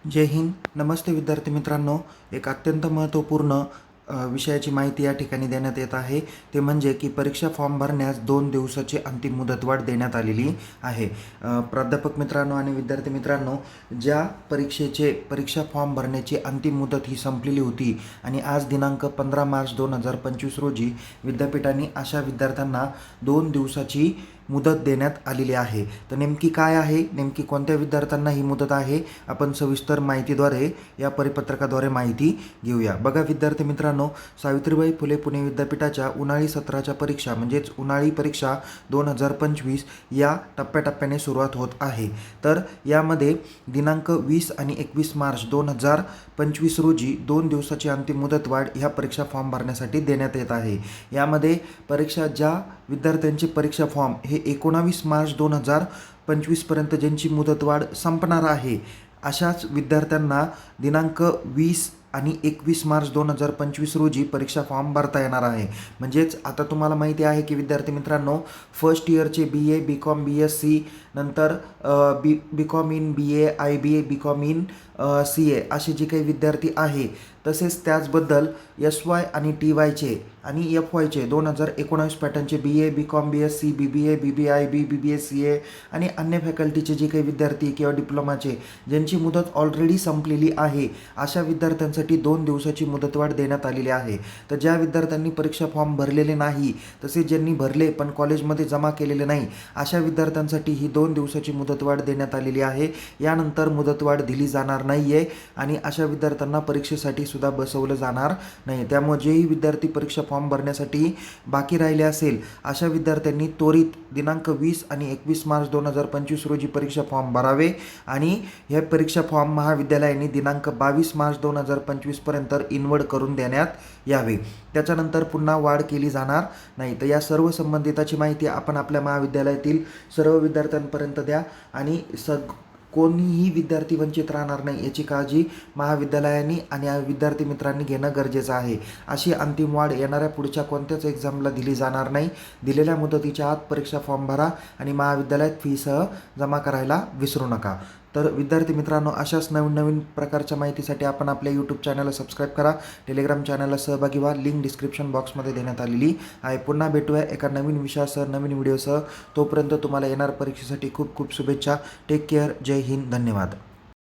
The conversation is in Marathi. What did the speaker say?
जय हिंद. नमस्ते विद्यार्थी मित्रांनो. एक अत्यंत महत्त्वपूर्ण विषयाची माहिती या ठिकाणी देण्यात येत आहे. ते म्हणजे की परीक्षा फॉर्म भरण्यास 2 दिवसाची अंतिम मुदतवाढ देण्यात आलेली आहे. प्राध्यापक मित्रांनो आणि विद्यार्थी मित्रांनो, ज्या परीक्षा फॉर्म भरण्याची अंतिम मुदत ही संपलेली होती आणि आज दिनांक 15 मार्च 2025 रोजी विद्यापीठाने अशा विद्यार्थ्यांना 2 दिवसाची मुदत देण्यात आलेली आहे. तर नेमकी काय आहे, नेमकी कोणत्या विद्यार्थ्यांना ही मुदत आहे, आपण सविस्तर माहितीद्वारे या परिपत्रकाद्वारे माहिती घेऊया. बघा विद्यार्थी मित्रांनो, सावित्रीबाई फुले पुणे विद्यापीठाच्या उन्हाळी सत्राच्या परीक्षा म्हणजेच उन्हाळी परीक्षा 2025 या टप्प्याटप्प्याने सुरुवात होत आहे. तर यामध्ये दिनांक 20 आणि 21 मार्च 2025 रोजी 2 दिवसाची अंतिम मुदतवाढ ह्या परीक्षा फॉर्म भरण्यासाठी देण्यात येत आहे. यामध्ये ज्या विद्यार्थ्यांचे परीक्षा फॉर्म हे 19 मार्च 2025 पर्यंत ज्यांची मुदतवाढ संपणार आहे, अशाच विद्यार्थ्यांना दिनांक 20 आणि 21 मार्च 2025 रोजी परीक्षा फॉर्म भरता येणार आहे. म्हणजेच आता तुम्हाला माहिती आहे की विद्यार्थी मित्रांनो, फर्स्ट इयरचे BA, BCom, BSc, नंतर BCom in BA, IBA, BCom in CA असे जे काही विद्यार्थी आहे, तसेच त्याचबद्दल SY आणि TYचे आणि FYचे 2019 पॅटर्नचे BA, BCom, BSc, BBA, BBIB, BBA, CA आणि अन्य फॅकल्टीचे जे काही विद्यार्थी किंवा डिप्लोमाचे ज्यांची मुदत ऑलरेडी संपलेली आहे, अशा विद्यार्थ्यांसाठी 2 दिवसाची मुदतवाढ देण्यात आलेली आहे. तर ज्या विद्यार्थ्यांनी परीक्षा फॉर्म भरलेले नाही, तसेच ज्यांनी भरले पण कॉलेजमध्ये जमा केलेले नाही, अशा विद्यार्थ्यांसाठी ही 2 दिवसाची मुदतवाढ देण्यात आलेली आहे. यानंतर मुदतवाढ दिली जाणार नाही आहे आणि अशा विद्यार्थ्यांना परीक्षेसाठी सुद्धा बसवलं जाणार नाही. त्यामुळे जेही विद्यार्थी परीक्षा फॉर्म भरण्यासाठी बाकी राहिले असेल, अशा विद्यार्थ्यांनी त्वरित दिनांक 20 आणि 21 मार्च 2025 रोजी परीक्षा फॉर्म भरावे आणि हे परीक्षा फॉर्म महाविद्यालयाने दिनांक 22 मार्च 2025 पर्यंत इनवर्ड करून देण्यात यावे. त्याच्यानंतर पुन्हा वाढ केली जाणार नाही. तर या सर्व संबंधिताची माहिती आपण आपल्या महाविद्यालयातील सर्व विद्यार्थ्यांपर्यंत द्या आणि कोणीही विद्यार्थी वंचित राहणार नाही याची काळजी महाविद्यालयाने आणि विद्यार्थी मित्रांनी घेणं गरजेचं आहे. अशी अंतिम वाढ येणाऱ्या पुढच्या कोणत्याच एक्झामला दिली जाणार नाही. दिलेल्या मुदतीच्या आत परीक्षा फॉर्म भरा आणि महाविद्यालयात फीसह जमा करायला विसरू नका. तर विद्यार्थी मित्रांनो, अशाच नवीन प्रकारच्या माहितीसाठी आपण आपल्या यूट्यूब चॅनलला सबस्क्राईब करा. टेलिग्राम चॅनलला सहभागी व्हा. लिंक डिस्क्रिप्शन बॉक्समध्ये देण्यात आलेली आहे. पुन्हा भेटूया एका नवीन विषयासह, नवीन व्हिडिओसह. तोपर्यंत तुम्हाला येणाऱ्या परीक्षेसाठी खूप खूप शुभेच्छा. Take care. जय हिंद. धन्यवाद.